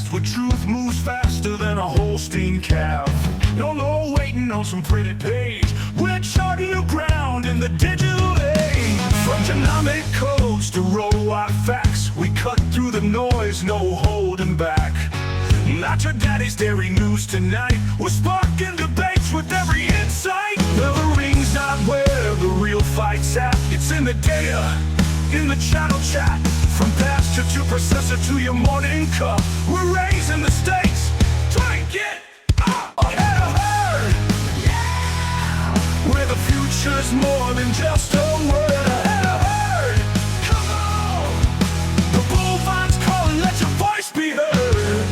fast, where truth moves faster than a Holstein calf. No waiting on some pretty page. We're charting new ground in the digital age. From genomic codes to row-wide facts, we cut through the noise, no holding back. Not your daddy's dairy news tonight. We're sparking debates with every insight. The ring's not where the real fight's at. It's in the data, in the channel chat. From pasture to processor to your morning cup, we're raising the stakes. Try and get ahead of herd. Yeah! Where the future's more than just a word. Ahead of herd. Come on! The bullvine's calling, let your voice be heard.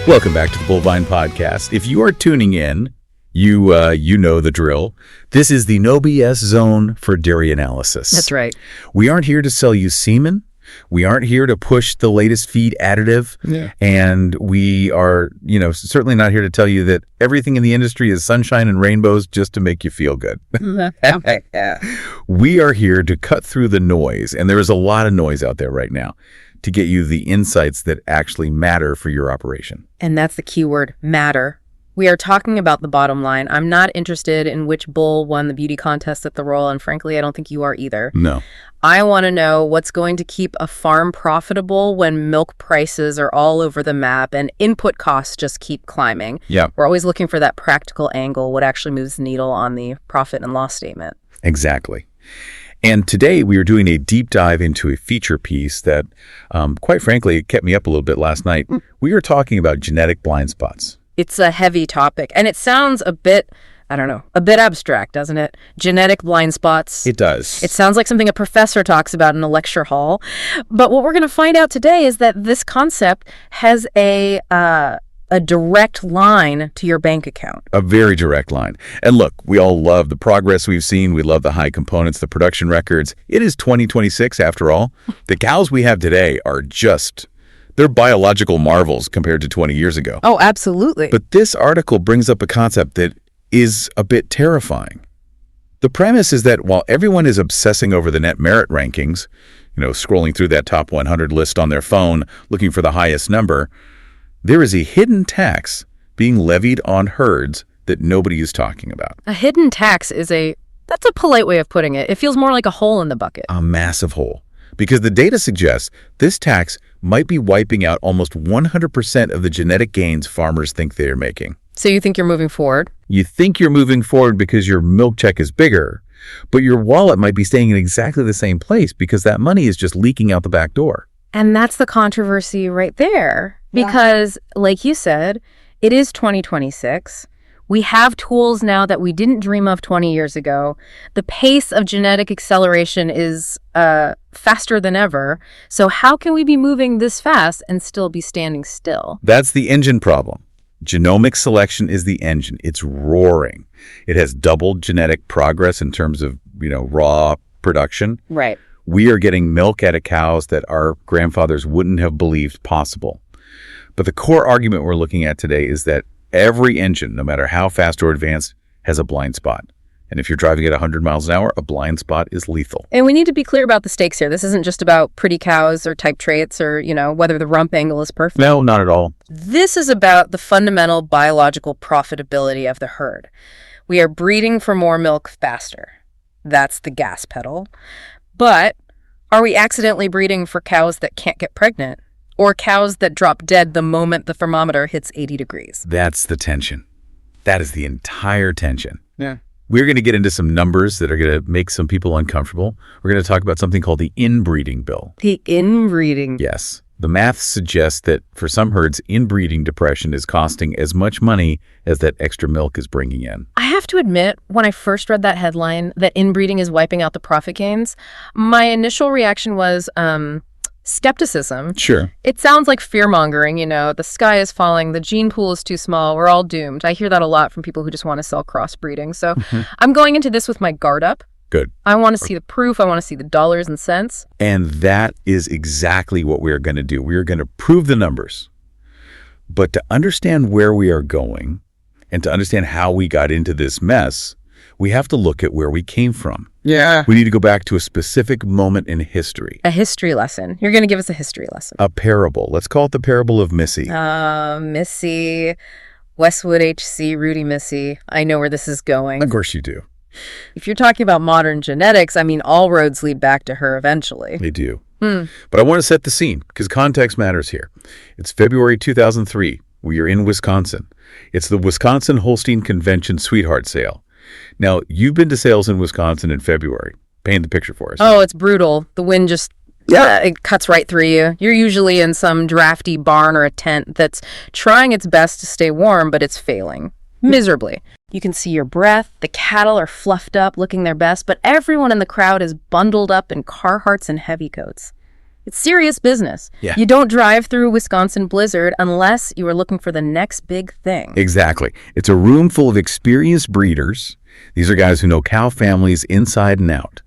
Welcome back to the Bullvine Podcast. If you are tuning in, you know the drill. This is the no BS zone for dairy analysis. That's right. We aren't here to sell you semen. We aren't here to push the latest feed additive. Yeah. And we are, certainly not here to tell you that everything in the industry is sunshine and rainbows just to make you feel good. We are here to cut through the noise, and there is a lot of noise out there right now, to get you the insights that actually matter for your operation. And that's the key word, matter. We are talking about the bottom line. I'm not interested in which bull won the beauty contest at the Royal, and frankly, I don't think you are either. No. I want to know what's going to keep a farm profitable when milk prices are all over the map and input costs just keep climbing. Yeah. We're always looking for that practical angle, what actually moves the needle on the profit and loss statement. Exactly. And today we are doing a deep dive into a feature piece that, quite frankly, it kept me up a little bit last night. We are talking about genetic blind spots. It's a heavy topic, and it sounds a bit abstract, doesn't it? Genetic blind spots. It does. It sounds like something a professor talks about in a lecture hall. But what we're going to find out today is that this concept has a direct line to your bank account. A very direct line. And look, we all love the progress we've seen. We love the high components, the production records. It is 2026 after all. The cows we have today are they're biological marvels compared to 20 years ago. Oh, absolutely. But this article brings up a concept that is a bit terrifying. The premise is that while everyone is obsessing over the net merit rankings, scrolling through that top 100 list on their phone, looking for the highest number, there is a hidden tax being levied on herds that nobody is talking about. A hidden tax that's a polite way of putting it. It feels more like a hole in the bucket. A massive hole. Because the data suggests this tax might be wiping out almost 100% of the genetic gains farmers think they are making. So you think you're moving forward? You think you're moving forward because your milk check is bigger, but your wallet might be staying in exactly the same place because that money is just leaking out the back door. And that's the controversy right there. Because, like you said, it is 2026. We have tools now that we didn't dream of 20 years ago. The pace of genetic acceleration is faster than ever. So how can we be moving this fast and still be standing still? That's the engine problem. Genomic selection is the engine. It's roaring. It has doubled genetic progress in terms of, raw production. Right. We are getting milk out of cows that our grandfathers wouldn't have believed possible. But the core argument we're looking at today is that every engine, no matter how fast or advanced, has a blind spot. And if you're driving at 100 miles an hour, a blind spot is lethal. And we need to be clear about the stakes here. This isn't just about pretty cows or type traits or, whether the rump angle is perfect. No, not at all. This is about the fundamental biological profitability of the herd. We are breeding for more milk faster. That's the gas pedal. But are we accidentally breeding for cows that can't get pregnant? Or cows that drop dead the moment the thermometer hits 80 degrees. That's the tension. That is the entire tension. Yeah. We're going to get into some numbers that are going to make some people uncomfortable. We're going to talk about something called the inbreeding bill. The inbreeding. Yes. The math suggests that for some herds, inbreeding depression is costing as much money as that extra milk is bringing in. I have to admit, when I first read that headline, that inbreeding is wiping out the profit gains, my initial reaction was, skepticism. Sure. It sounds like fear-mongering, the sky is falling, the gene pool is too small, we're all doomed. I hear that a lot from people who just want to sell crossbreeding. So I'm going into this with my guard up. Good. I want to see the proof. I want to see the dollars and cents. And that is exactly what we're going to do. We are going to prove the numbers. But to understand where we are going and to understand how we got into this mess, we have to look at where we came from. Yeah. We need to go back to a specific moment in history. A history lesson. You're going to give us a history lesson. A parable. Let's call it the parable of Missy. Missy, Wesswood-HC Rudy Missy. I know where this is going. Of course you do. If you're talking about modern genetics, I mean, all roads lead back to her eventually. They do. But I want to set the scene because context matters here. It's February 2003. We are in Wisconsin. It's the Wisconsin Holstein Convention Sweetheart Sale. Now, you've been to sales in Wisconsin in February. Paint the picture for us. Oh, it's brutal. The wind just it cuts right through you. You're usually in some drafty barn or a tent that's trying its best to stay warm, but it's failing miserably. You can see your breath. The cattle are fluffed up, looking their best, but everyone in the crowd is bundled up in Carhartts and heavy coats. It's serious business. Yeah. You don't drive through a Wisconsin blizzard unless you are looking for the next big thing. Exactly. It's a room full of experienced breeders. These are guys who know cow families inside and out.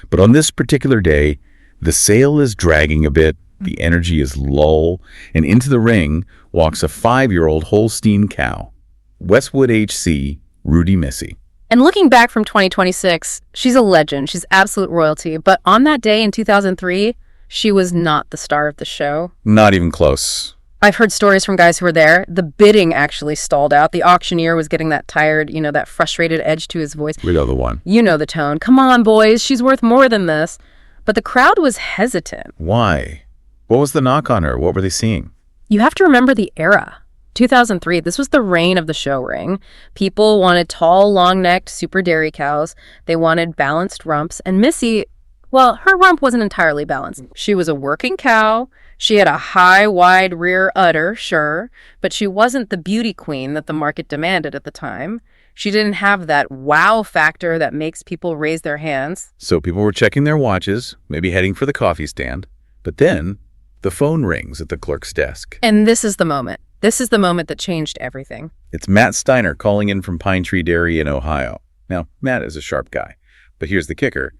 But on this particular day, the sale is dragging a bit, the energy is lull, and into the ring walks a 5-year-old Holstein cow, Wesswood-HC Rudy Missy. And looking back from 2026, she's a legend. She's absolute royalty. But on that day in 2003, she was not the star of the show. Not even close. I've heard stories from guys who were there. The bidding actually stalled out. The auctioneer was getting that tired, that frustrated edge to his voice. We know the one. You know the tone. Come on, boys. She's worth more than this. But the crowd was hesitant. Why? What was the knock on her? What were they seeing? You have to remember the era. 2003, this was the reign of the show ring. People wanted tall, long-necked, super dairy cows. They wanted balanced rumps. And Missy, well, her rump wasn't entirely balanced. She was a working cow. She had a high, wide rear udder, sure, but she wasn't the beauty queen that the market demanded at the time. She didn't have that wow factor that makes people raise their hands. So people were checking their watches, maybe heading for the coffee stand. But then the phone rings at the clerk's desk. And this is the moment. This is the moment that changed everything. It's Matt Steiner calling in from Pine Tree Dairy in Ohio. Now, Matt is a sharp guy, but here's the kicker.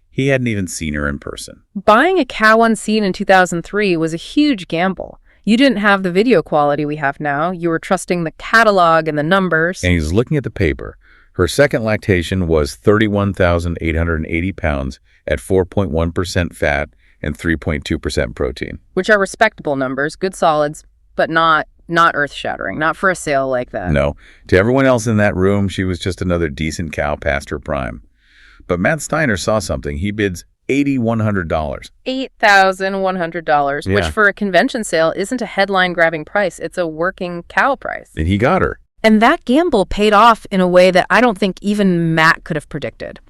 He hadn't even seen her in person. Buying a cow unseen in 2003 was a huge gamble. You didn't have the video quality we have now. You were trusting the catalog and the numbers. And he's looking at the paper. Her second lactation was 31,880 pounds at 4.1% fat and 3.2% protein. Which are respectable numbers, good solids, but not earth-shattering, not for a sale like that. No. To everyone else in that room, she was just another decent cow past her prime. But Matt Steiner saw something. He bids $8,100. $8,100, which for a convention sale isn't a headline-grabbing price. It's a working cow price. And he got her. And that gamble paid off in a way that I don't think even Matt could have predicted.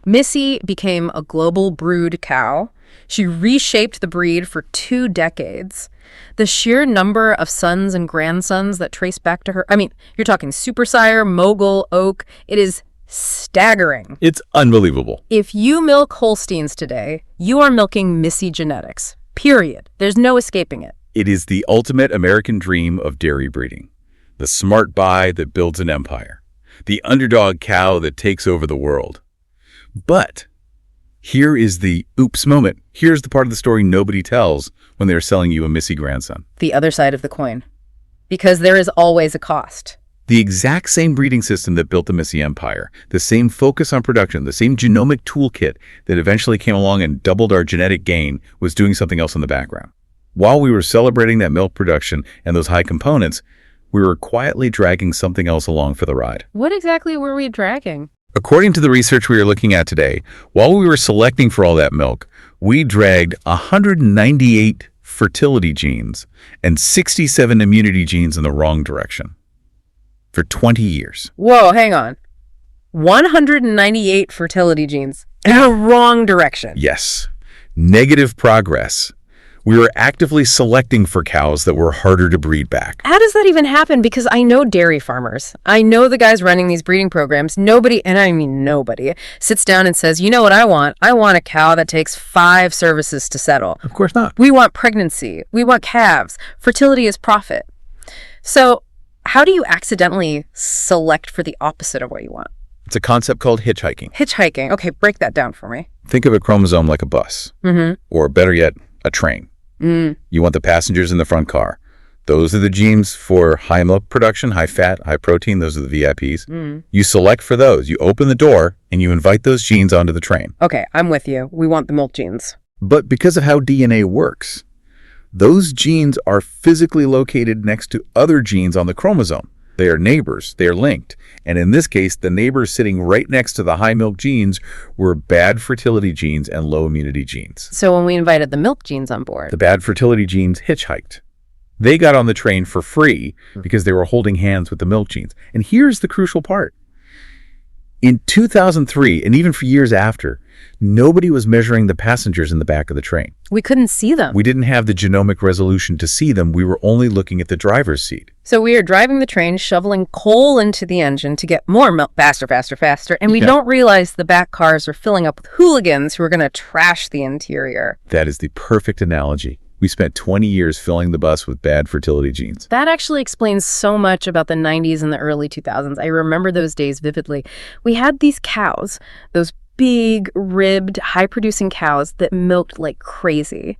Missy became a global brood cow. She reshaped the breed for 2 decades. The sheer number of sons and grandsons that trace back to her, I mean, you're talking Super Sire, Mogul, Oak, it is staggering. It's unbelievable. If you milk Holsteins today, you are milking Missy genetics, period. There's no escaping it. It is the ultimate American dream of dairy breeding. The smart buy that builds an empire. The underdog cow that takes over the world. But here is the oops moment. Here's the part of the story nobody tells when they're selling you a Missy grandson. The other side of the coin. Because there is always a cost. The exact same breeding system that built the Missy empire, the same focus on production, the same genomic toolkit that eventually came along and doubled our genetic gain was doing something else in the background. While we were celebrating that milk production and those high components, we were quietly dragging something else along for the ride. What exactly were we dragging? According to the research we are looking at today, while we were selecting for all that milk, we dragged 198 fertility genes and 67 immunity genes in the wrong direction for 20 years. Whoa, hang on. 198 fertility genes in a wrong direction. Yes. Negative progress. We were actively selecting for cows that were harder to breed back. How does that even happen? Because I know dairy farmers. I know the guys running these breeding programs. Nobody, and I mean nobody, sits down and says, you know what I want? I want a cow that takes 5 services to settle. Of course not. We want pregnancy. We want calves. Fertility is profit. So how do you accidentally select for the opposite of what you want? It's a concept called hitchhiking. Hitchhiking. Okay, break that down for me. Think of a chromosome like a bus. Or better yet, a train. You want the passengers in the front car. Those are the genes for high milk production, high fat, high protein. Those are the VIPs. You select for those. You open the door and you invite those genes onto the train. Okay, I'm with you. We want the milk genes. But because of how DNA works, those genes are physically located next to other genes on the chromosome. They are neighbors. They are linked. And in this case, the neighbors sitting right next to the high milk genes were bad fertility genes and low immunity genes. So when we invited the milk genes on board, The bad fertility genes hitchhiked. They got on the train for free because they were holding hands with the milk genes. And here's the crucial part. In 2003, and even for years after, nobody was measuring the passengers in the back of the train. we couldn't see them. We didn't have the genomic resolution to see them. We were only looking at the driver's seat. So we are driving the train, shoveling coal into the engine to get more milk faster, faster, faster. And we Yeah. don't realize the back cars are filling up with hooligans who are going to trash the interior. That is the perfect analogy. We spent 20 years filling the bus with bad fertility genes. That actually explains so much about the 90s and the early 2000s. I remember those days vividly. We had these cows, those big, ribbed, high-producing cows that milked like crazy,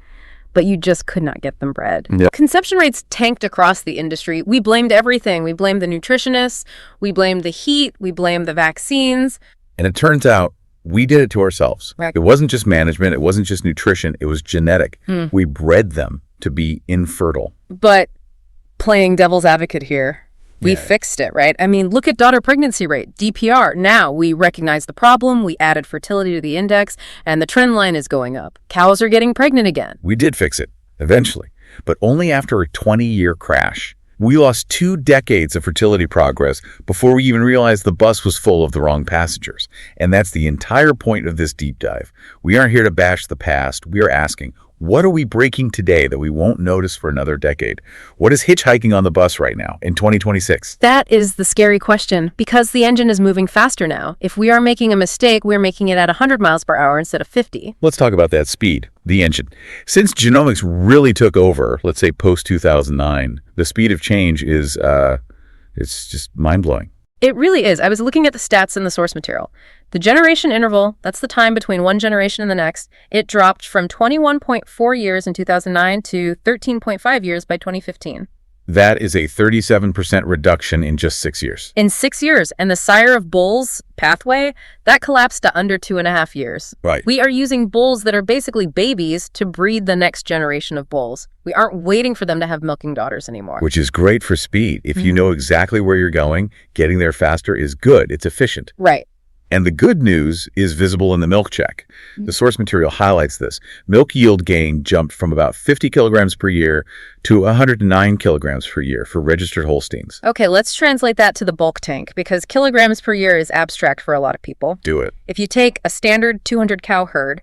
but you just could not get them bred. Yeah. Conception rates tanked across the industry. We blamed everything. We blamed the nutritionists. We blamed the heat. We blamed the vaccines. And it turns out we did it to ourselves. Right. It wasn't just management. It wasn't just nutrition. It was genetic. We bred them to be infertile. But playing devil's advocate here, we Yeah. fixed it, right? I mean, look at daughter pregnancy rate, DPR. Now we recognize the problem, we added fertility to the index, and the trend line is going up. Cows are getting pregnant again. We did fix it, eventually, but only after a 20-year crash. We lost 2 decades of fertility progress before we even realized the bus was full of the wrong passengers. And that's the entire point of this deep dive. We aren't here to bash the past. We are asking, what are we breaking today that we won't notice for another decade? What is hitchhiking on the bus right now in 2026? That is the scary question, because the engine is moving faster now. If we are making a mistake, we're making it at 100 miles per hour instead of 50. Let's talk about that speed, the engine. Since genomics really took over, let's say post-2009, the speed of change is, it's just mind-blowing. It really is. I was looking at the stats in the source material. The generation interval, that's the time between one generation and the next, it dropped from 21.4 years in 2009 to 13.5 years by 2015. That is a 37% reduction in just 6 years. In 6 years, and the sire of bulls pathway, that collapsed to under 2.5 years. Right. We are using bulls that are basically babies to breed the next generation of bulls. We aren't waiting for them to have milking daughters anymore. Which is great for speed. If you know exactly where you're going, getting there faster is good. It's efficient. Right. And the good news is visible in the milk check. The source material highlights this. Milk yield gain jumped from about 50 kilograms per year to 109 kilograms per year for registered Holsteins. Okay, let's translate that to the bulk tank, because kilograms per year is abstract for a lot of people. Do it. If you take a standard 200 cow herd,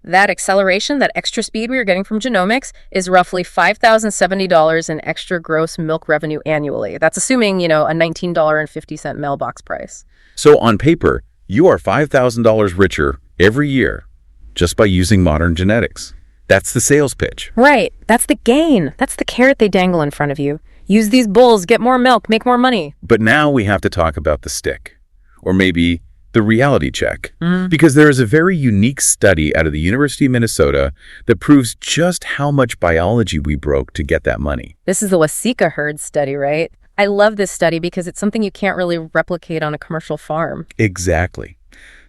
that acceleration, that extra speed we are getting from genomics is roughly $5,070 in extra gross milk revenue annually. That's assuming, a $19.50 mailbox price. So on paper, you are $5,000 richer every year just by using modern genetics. That's the sales pitch. Right. That's the gain. That's the carrot they dangle in front of you. Use these bulls, get more milk, make more money. But now we have to talk about the stick, or maybe the reality check, because there is a very unique study out of the University of Minnesota that proves just how much biology we broke to get that money. This is the Wesswood herd study, right? I love this study because it's something you can't really replicate on a commercial farm. Exactly.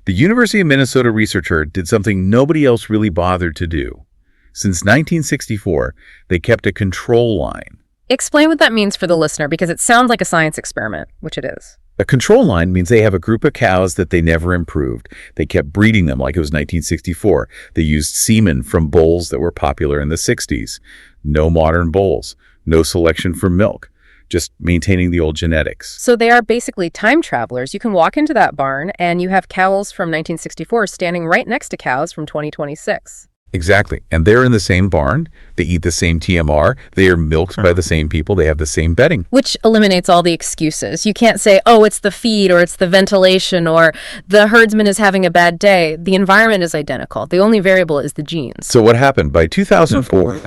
The University of Minnesota researcher did something nobody else really bothered to do. Since 1964, they kept a control line. Explain what that means for the listener, because it sounds like a science experiment, which it is. A control line means they have a group of cows that they never improved. They kept breeding them like it was 1964. They used semen from bulls that were popular in the 60s. No modern bulls. No selection for milk. Just maintaining the old genetics. So they are basically time travelers. You can walk into that barn and you have cows from 1964 standing right next to cows from 2026. Exactly. And they're in the same barn. They eat the same TMR. They are milked by the same people. They have the same bedding. Which eliminates all the excuses. You can't say, oh, it's the feed or it's the ventilation or the herdsman is having a bad day. The environment is identical. The only variable is the genes. So what happened? By 2004,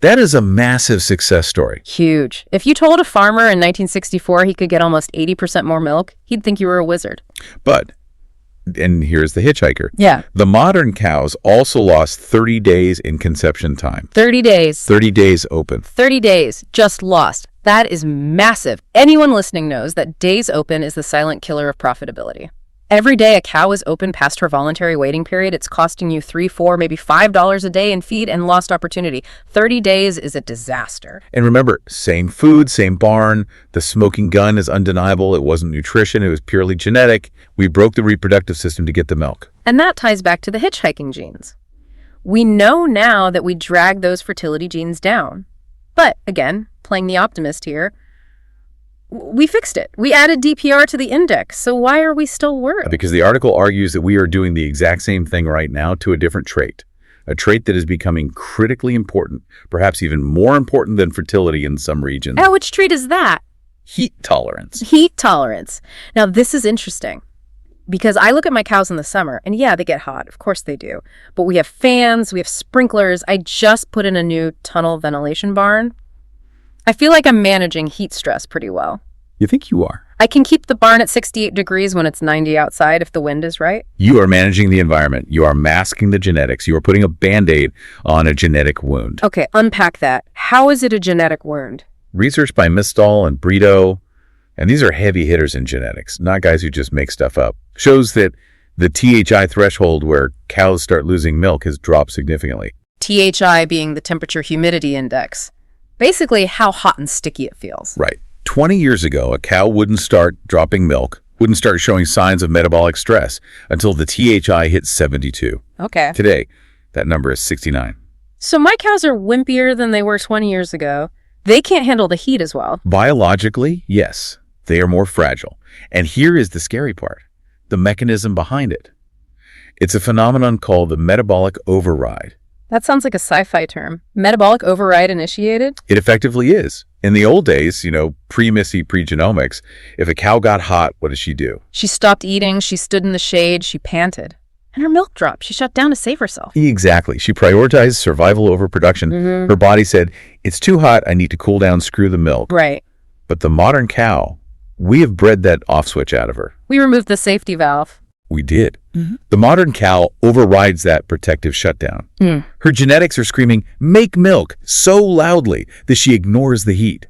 that is a massive success story. Huge. If you told a farmer in 1964 he could get almost 80% more milk, he'd think you were a wizard. But And here's the hitchhiker. Yeah. The modern cows also lost 30 days in conception time. 30 days. 30 days open. 30 days just lost. That is massive. Anyone listening knows that days open is the silent killer of profitability. Every day a cow is open past her voluntary waiting period, it's costing you $3, $4, maybe $5 a day in feed and lost opportunity. 30 days is a disaster. And remember, same food, same barn. The smoking gun is undeniable. It wasn't nutrition. It was purely genetic. We broke the reproductive system to get the milk. And that ties back to the hitchhiking genes. We know now that we drag those fertility genes down. But again, playing the optimist here, we fixed it. We added DPR to the index. So why are we still worried? Because the article argues that we are doing the exact same thing right now to a different trait. A trait that is becoming critically important, perhaps even more important than fertility in some regions. Oh, which trait is that? Heat tolerance. Heat tolerance. Now, this is interesting because I look at my cows in the summer and yeah, they get hot. Of course they do. But we have fans, we have sprinklers. I just put in a new tunnel ventilation barn. I feel like I'm managing heat stress pretty well. You think you are? I can keep the barn at 68 degrees when it's 90 outside if the wind is right. You are managing the environment. You are masking the genetics. You are putting a Band-Aid on a genetic wound. Okay, unpack that. How is it a genetic wound? Research by Mistal and Brito, and these are heavy hitters in genetics, not guys who just make stuff up, shows that the THI threshold where cows start losing milk has dropped significantly. THI being the temperature humidity index. Basically, how hot and sticky it feels. Right. 20 years ago, a cow wouldn't start dropping milk, wouldn't start showing signs of metabolic stress until the THI hit 72. Okay. Today, that number is 69. So my cows are wimpier than they were 20 years ago. They can't handle the heat as well. Biologically, yes, they are more fragile. And here is the scary part, the mechanism behind it. It's a phenomenon called the metabolic override. That sounds like a sci-fi term. Metabolic override initiated? It effectively is. In the old days, pre-Missy, pre-genomics, if a cow got hot, what does she do? She stopped eating, she stood in the shade, she panted. And her milk dropped. She shut down to save herself. Exactly. She prioritized survival over production. Her body said, it's too hot, I need to cool down, screw the milk. Right. But the modern cow, we have bred that off switch out of her. We removed the safety valve. We did. The modern cow overrides that protective shutdown. Her genetics are screaming, make milk, so loudly that she ignores the heat.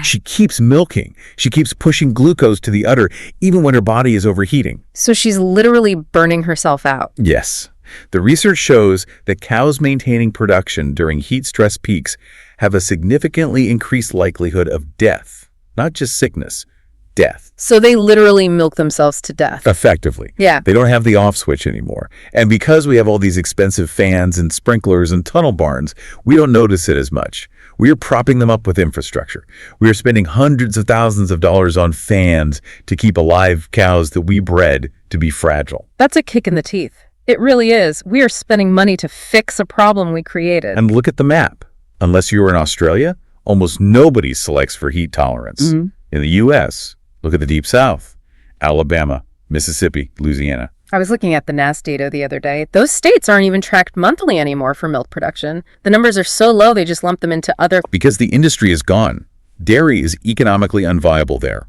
She keeps milking. She keeps pushing glucose to the udder, even when her body is overheating. So she's literally burning herself out. Yes. The research shows that cows maintaining production during heat stress peaks have a significantly increased likelihood of death, not just sickness. Death. So they literally milk themselves to death. Effectively. Yeah. They don't have the off switch anymore. And because we have all these expensive fans and sprinklers and tunnel barns, we don't notice it as much. We are propping them up with infrastructure. We are spending hundreds of thousands of dollars on fans to keep alive cows that we bred to be fragile. That's a kick in the teeth. It really is. We are spending money to fix a problem we created. And look at the map. Unless you were in Australia, almost nobody selects for heat tolerance. In the U.S., look at the Deep South, Alabama, Mississippi, Louisiana. I was looking at the NAS data the other day. Those states aren't even tracked monthly anymore for milk production. The numbers are so low, they just lump them into other... Because the industry is gone. Dairy is economically unviable there.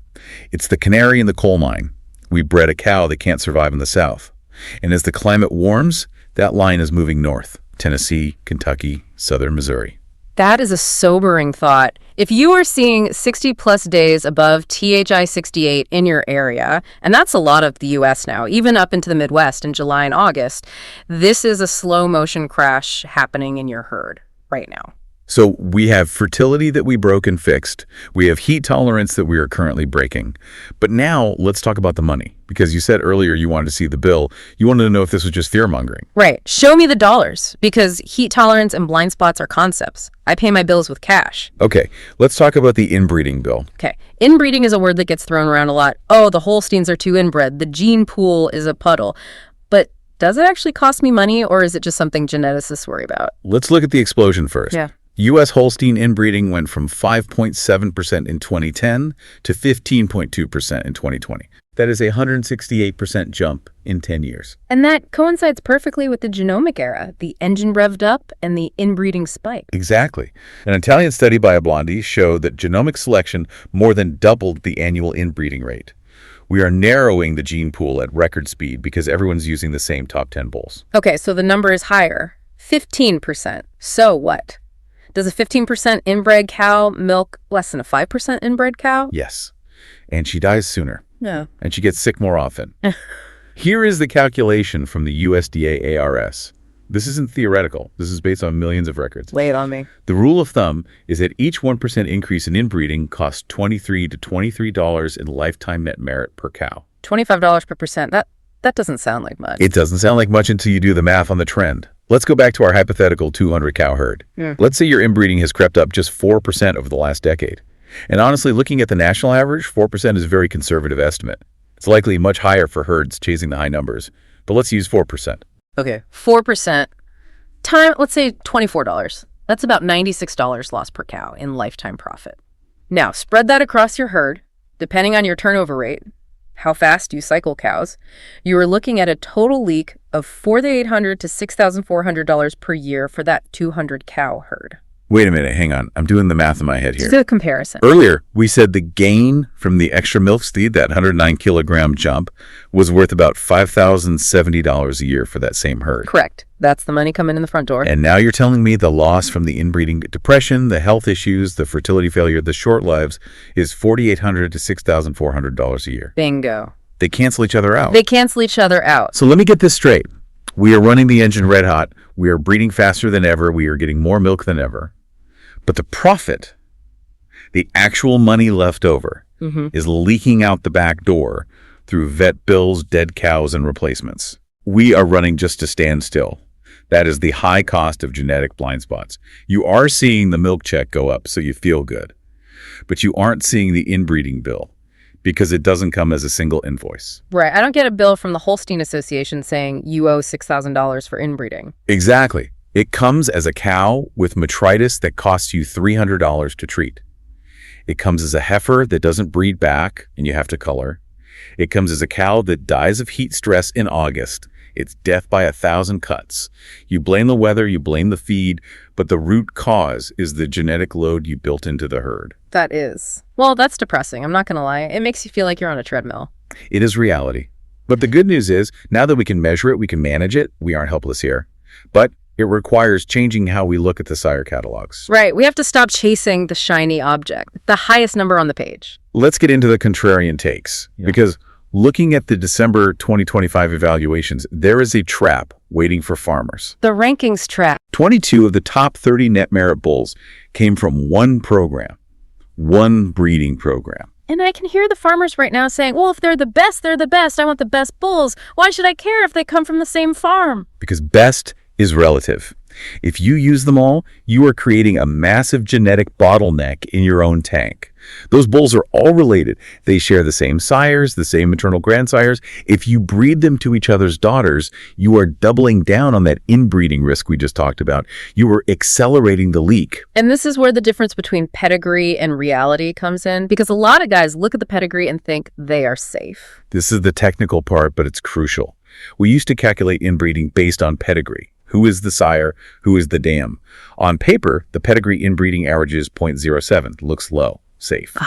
It's the canary in the coal mine. We bred a cow that can't survive in the South. And as the climate warms, that line is moving north. Tennessee, Kentucky, southern Missouri. That is a sobering thought. If you are seeing 60 plus days above THI 68 in your area, and that's a lot of the US now, even up into the Midwest in July and August, this is a slow motion crash happening in your herd right now. So we have fertility that we broke and fixed. We have heat tolerance that we are currently breaking. But now let's talk about the money, because you said earlier you wanted to see the bill. You wanted to know if this was just fear-mongering. Right. Show me the dollars, because heat tolerance and blind spots are concepts. I pay my bills with cash. Okay, let's talk about the inbreeding bill. Okay. Inbreeding is a word that gets thrown around a lot. Oh, the Holsteins are too inbred. The gene pool is a puddle. But does it actually cost me money, or is it just something geneticists worry about? Let's look at the explosion first. Yeah. U.S. Holstein inbreeding went from 5.7% in 2010 to 15.2% in 2020. That is a 168% jump in 10 years. And that coincides perfectly with the genomic era, the engine revved up and the inbreeding spike. Exactly. An Italian study by Blondie showed that genomic selection more than doubled the annual inbreeding rate. We are narrowing the gene pool at record speed because everyone's using the same top 10 bulls. Okay, so the number is higher, 15%. So what? Does a 15% inbred cow milk less than a 5% inbred cow? Yes. And she dies sooner. No. And she gets sick more often. Here is the calculation from the USDA ARS. This isn't theoretical. This is based on millions of records. Lay it on me. The rule of thumb is that each 1% increase in inbreeding costs $23 to $23 in lifetime net merit per cow. $25 per percent. That doesn't sound like much. It doesn't sound like much until you do the math on the trend. Let's go back to our hypothetical 200-cow herd. Let's say your inbreeding has crept up just 4% over the last decade. And honestly, looking at the national average, 4% is a very conservative estimate. It's likely much higher for herds chasing the high numbers, but let's use 4%. Okay, 4% time, let's say $24. That's about $96 lost per cow in lifetime profit. Now, spread that across your herd, depending on your turnover rate, how fast you cycle cows, you are looking at a total leak of $4,800 to $6,400 per year for that 200-cow herd. Wait a minute, hang on. I'm doing the math in my head here. Let's do a comparison. Earlier, we said the gain from the extra milk steed, that 109-kilogram jump, was worth about $5,070 a year for that same herd. Correct. That's the money coming in the front door. And now you're telling me the loss from the inbreeding depression, the health issues, the fertility failure, the short lives is $4,800 to $6,400 a year. Bingo. They cancel each other out. They cancel each other out. So let me get this straight. We are running the engine red hot. We are breeding faster than ever. We are getting more milk than ever. But the profit, the actual money left over, is leaking out the back door through vet bills, dead cows, and replacements. We are running just to stand still. That is the high cost of genetic blind spots. You are seeing the milk check go up, so you feel good. But you aren't seeing the inbreeding bill because it doesn't come as a single invoice. Right. I don't get a bill from the Holstein Association saying you owe $6,000 for inbreeding. Exactly. It comes as a cow with metritis that costs you $300 to treat. It comes as a heifer that doesn't breed back and you have to color. It comes as a cow that dies of heat stress in August. It's death by 1,000 cuts. You blame the weather, you blame the feed, but the root cause is the genetic load you built into the herd. That is. Well, that's depressing. I'm not going to lie. It makes you feel like you're on a treadmill. It is reality. But the good news is, now that we can measure it, we can manage it, we aren't helpless here. But it requires changing how we look at the sire catalogs. Right. We have to stop chasing the shiny object, the highest number on the page. Let's get into the contrarian takes, because looking at the December 2025 evaluations, there is a trap waiting for farmers. The rankings trap. 22 of the top 30 net merit bulls came from one program, one breeding program. And I can hear the farmers right now saying, well, if they're the best, they're the best. I want the best bulls. Why should I care if they come from the same farm? Because best is relative. If you use them all, you are creating a massive genetic bottleneck in your own tank. Those bulls are all related. They share the same sires, the same maternal grandsires. If you breed them to each other's daughters, you are doubling down on that inbreeding risk we just talked about. You are accelerating the leak. And this is where the difference between pedigree and reality comes in, because a lot of guys look at the pedigree and think they are safe. This is the technical part, but it's crucial. We used to calculate inbreeding based on pedigree. Who is the sire? Who is the dam? On paper, the pedigree inbreeding averages 0.07. Looks low, safe.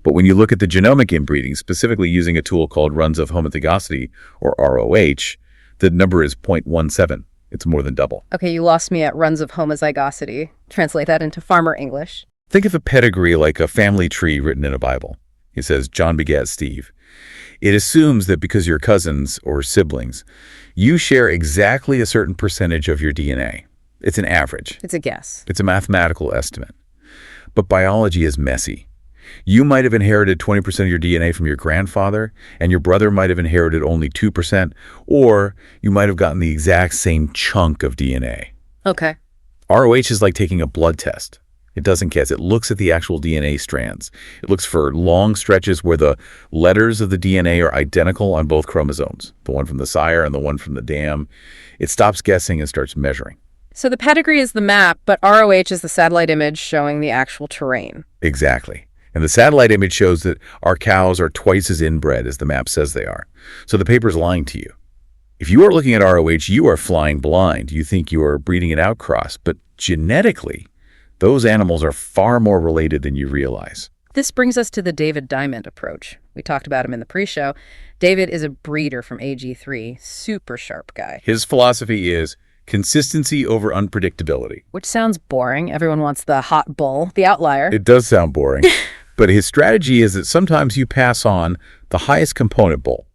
But when you look at the genomic inbreeding, specifically using a tool called runs of homozygosity, or ROH, the number is 0.17. It's more than double. Okay, you lost me at runs of homozygosity. Translate that into farmer English. Think of a pedigree like a family tree written in a Bible. It says, John begat Steve. It assumes that because you're cousins or siblings, you share exactly a certain percentage of your DNA. It's an average. It's a guess. It's a mathematical estimate. But biology is messy. You might have inherited 20% of your DNA from your grandfather, and your brother might have inherited only 2%, or you might have gotten the exact same chunk of DNA. Okay. ROH is like taking a blood test. It doesn't guess. It looks at the actual DNA strands. It looks for long stretches where the letters of the DNA are identical on both chromosomes, the one from the sire and the one from the dam. It stops guessing and starts measuring. So the pedigree is the map, but ROH is the satellite image showing the actual terrain. Exactly. And the satellite image shows that our cows are twice as inbred as the map says they are. So the paper's lying to you. If you are looking at ROH, you are flying blind. You think you are breeding an outcross, but genetically, those animals are far more related than you realize. This brings us to the David Diamond approach. We talked about him in the pre-show. David is a breeder from AG3. Super sharp guy. His philosophy is consistency over unpredictability. Which sounds boring. Everyone wants the hot bull, the outlier. It does sound boring. But his strategy is that sometimes you pass on the highest component bull,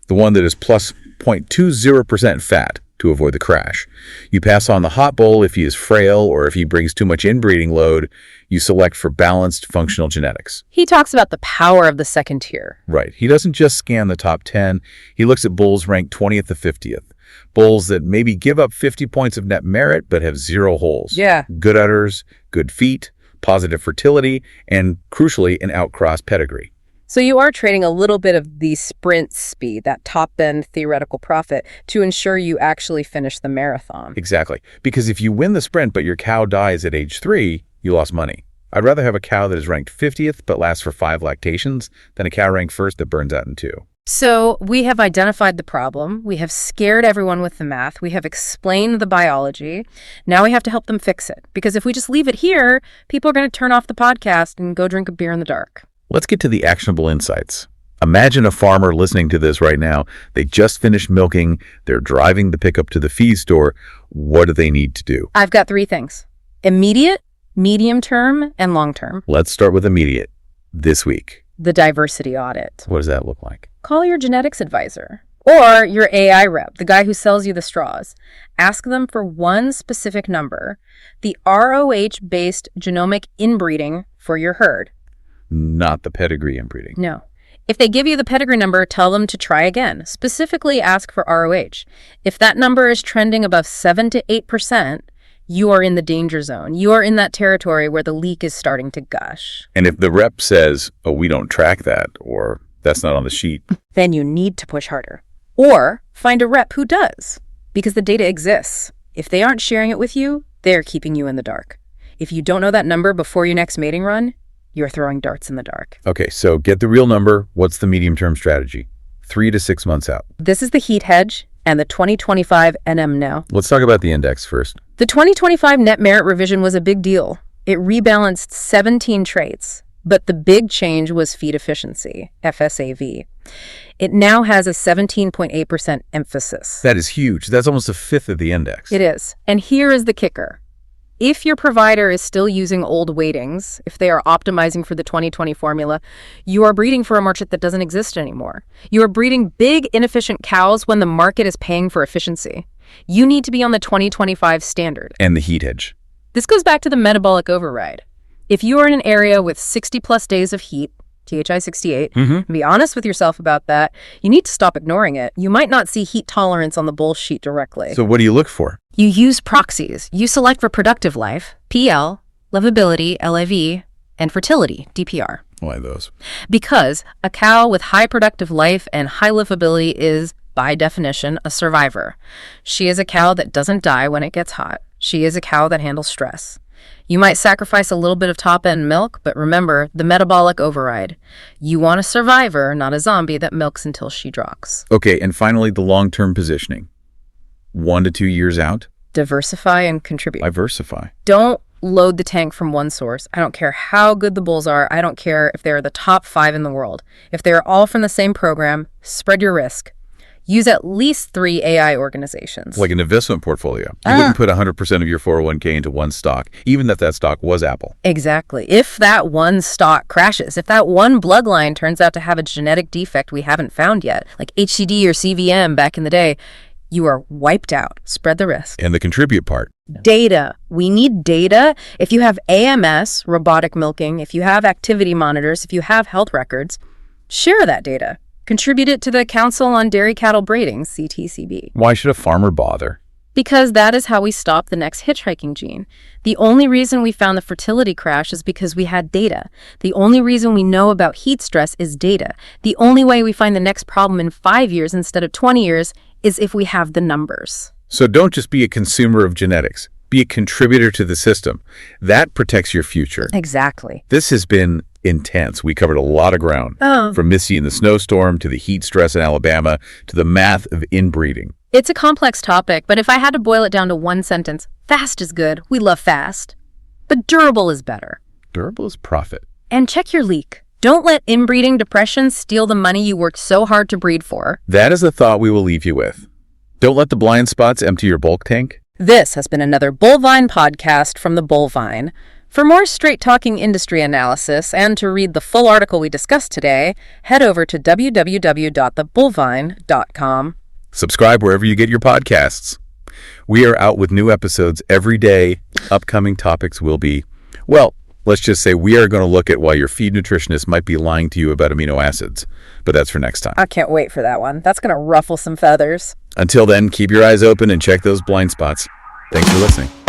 the one that is plus 0.20% fat, to avoid the crash. You pass on the hot bull if he is frail or if he brings too much inbreeding load. You select for balanced functional genetics. He talks about the power of the second tier. Right. He doesn't just scan the top 10. He looks at bulls ranked 20th to 50th. Bulls that maybe give up 50 points of net merit but have 0 holes. Yeah. Good udders, good feet, positive fertility, and crucially, an outcross pedigree. So you are trading a little bit of the sprint speed, that top-end theoretical profit, to ensure you actually finish the marathon. Exactly. Because if you win the sprint but your cow dies at age 3, you lost money. I'd rather have a cow that is ranked 50th but lasts for 5 lactations than a cow ranked first that burns out in 2. So we have identified the problem. We have scared everyone with the math. We have explained the biology. Now we have to help them fix it. Because if we just leave it here, people are going to turn off the podcast and go drink a beer in the dark. Let's get to the actionable insights. Imagine a farmer listening to this right now. They just finished milking. They're driving the pickup to the feed store. What do they need to do? I've got 3 things: immediate, medium term, and long term. Let's start with immediate. This week. The diversity audit. What does that look like? Call your genetics advisor or your AI rep, the guy who sells you the straws. Ask them for one specific number, the ROH-based genomic inbreeding for your herd. Not the pedigree inbreeding. No. If they give you the pedigree number, tell them to try again. Specifically ask for ROH. If that number is trending above 7 to 8%, you are in the danger zone. You are in that territory where the leak is starting to gush. And if the rep says, oh, we don't track that, or that's not on the sheet, then you need to push harder. Or find a rep who does, because the data exists. If they aren't sharing it with you, they're keeping you in the dark. If you don't know that number before your next mating run, you're throwing darts in the dark. Okay, so get the real number. What's the medium-term strategy? 3 to 6 months out. This is the heat hedge and the 2025 NM now. Let's talk about the index first. The 2025 net merit revision was a big deal. It rebalanced 17 traits, but the big change was feed efficiency, FSAV. It now has a 17.8% emphasis. That is huge. That's almost a fifth of the index. It is. And here is the kicker. If your provider is still using old weightings, if they are optimizing for the 2020 formula, you are breeding for a market that doesn't exist anymore. You are breeding big, inefficient cows when the market is paying for efficiency. You need to be on the 2025 standard. And the heat hedge. This goes back to the metabolic override. If you are in an area with 60-plus days of heat, THI 68, and be honest with yourself about that, you need to stop ignoring it. You might not see heat tolerance on the bull sheet directly. So what do you look for? You use proxies. You select reproductive life, PL, livability, LIV, and fertility, DPR. Why those? Because a cow with high productive life and high livability is, by definition, a survivor. She is a cow that doesn't die when it gets hot. She is a cow that handles stress. You might sacrifice a little bit of top-end milk, but remember the metabolic override. You want a survivor, not a zombie that milks until she drops. Okay, and finally, the long-term positioning. 1 to 2 years out. Diversify and contribute. Diversify. Don't load the tank from one source. I don't care how good the bulls are. I don't care if they're the top 5 in the world. If they're all from the same program, spread your risk. Use at least 3 AI organizations. Like an investment portfolio. You wouldn't put 100% of your 401k into one stock, even if that stock was Apple. Exactly. If that one stock crashes, if that one bloodline turns out to have a genetic defect we haven't found yet, like HCD or CVM back in the day, you are wiped out. Spread the risk. And the contribute part. Data. We need data. If you have AMS, robotic milking, if you have activity monitors, if you have health records, share that data. Contribute it to the Council on Dairy Cattle Breeding, CTCB. Why should a farmer bother? Because that is how we stop the next hitchhiking gene. The only reason we found the fertility crash is because we had data. The only reason we know about heat stress is data. The only way we find the next problem in 5 years instead of 20 years is if we have the numbers. So don't just be a consumer of genetics. Be a contributor to the system. That protects your future. Exactly. This has been intense. We covered a lot of ground. From Missy in the snowstorm, to the heat stress in Alabama, to the math of inbreeding. It's a complex topic, but if I had to boil it down to one sentence, fast is good. We love fast. But durable is better. Durable is profit. And check your leak. Don't let inbreeding depression steal the money you worked so hard to breed for. That is the thought we will leave you with. Don't let the blind spots empty your bulk tank. This has been another Bullvine podcast from the Bullvine. For more straight-talking industry analysis and to read the full article we discussed today, head over to www.thebullvine.com. Subscribe wherever you get your podcasts. We are out with new episodes every day. Upcoming topics will be, well, let's just say we are going to look at why your feed nutritionist might be lying to you about amino acids. But that's for next time. I can't wait for that one. That's going to ruffle some feathers. Until then, keep your eyes open and check those blind spots. Thanks for listening.